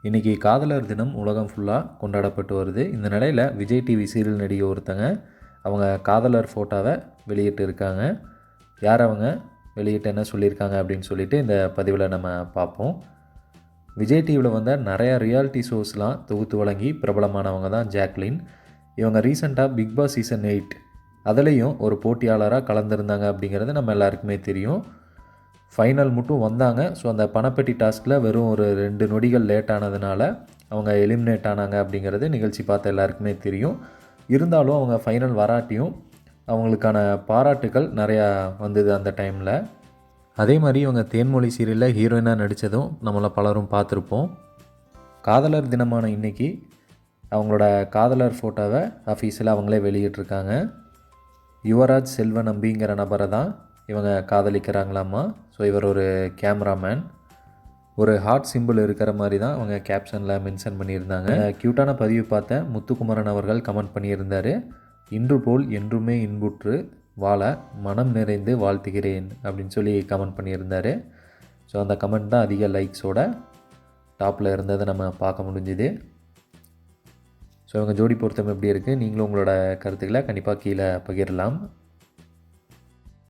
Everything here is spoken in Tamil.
இன்றைக்கி காதலர் தினம் உலகம் ஃபுல்லாக கொண்டாடப்பட்டு வருது. இந்த நிலையில் விஜய் டிவி சீரியல் நடிகை ஒருத்தங்க அவங்க காதலர் ஃபோட்டோவை வெளியிட்டு இருக்காங்க. யார் அவங்க வெளியிட்டு என்ன சொல்லியிருக்காங்க அப்படின்னு சொல்லிட்டு இந்த பதிவில் நம்ம பார்ப்போம். விஜய் டிவியில் வந்த நிறையா ரியாலிட்டி ஷோஸ்லாம் தொகுத்து வழங்கி பிரபலமானவங்க தான் ஜாக்லின். இவங்க ரீசெண்டாக பிக் பாஸ் சீசன் 8 அதுலேயும் ஒரு போட்டியாளராக கலந்துருந்தாங்க அப்படிங்கிறது நம்ம எல்லாருக்குமே தெரியும். ஃபைனல் மட்டும் வந்தாங்க. ஸோ அந்த பணப்பெட்டி டாஸ்கில் வெறும் ஒரு 2 நொடிகள் லேட் ஆனதுனால அவங்க எலிமினேட் ஆனாங்க அப்படிங்கிறது நிகழ்ச்சி பார்த்த எல்லாருக்குமே தெரியும். இருந்தாலும் அவங்க ஃபைனல் வராட்டியும் அவங்களுக்கான பாராட்டுக்கள் நிறையா வந்தது அந்த டைமில். அதே மாதிரி இவங்க தேன்மொழி சீரியலில் ஹீரோயினாக நடித்ததும் நம்மளை பலரும் பார்த்துருப்போம். காதலர் தினமான இன்றைக்கி அவங்களோட காதலர் ஃபோட்டோவை அஃபீஷியலாக அவங்களே வெளியிட்ருக்காங்க. யுவராஜ் செல்வன் நம்பிங்கிற நபரை தான் இவங்க காதலிக்கிறாங்களாமா. ஸோ இவர் ஒரு கேமராமேன். ஒரு ஹார்ட் சிம்பிள் இருக்கிற மாதிரி தான் அவங்க கேப்ஷனில் மென்ஷன் பண்ணியிருந்தாங்க. க்யூட்டான பதிவு பார்த்த முத்துக்குமரன் அவர்கள் கமெண்ட் பண்ணியிருந்தார். இன்று போல் என்றுமே இன்புற்று வாழ மனம் நிறைந்து வாழ்த்துகிறேன் அப்படின்னு சொல்லி கமெண்ட் பண்ணியிருந்தார். ஸோ அந்த கமெண்ட் தான் அதிக லைக்ஸோட டாப்பில் இருந்ததை நம்ம பார்க்க முடிஞ்சுது. ஸோ இவங்க ஜோடி பொருத்தம் எப்படி இருக்குது, நீங்களும் உங்களோட கருத்துக்களை கண்டிப்பாக கீழே பகிரலாம்.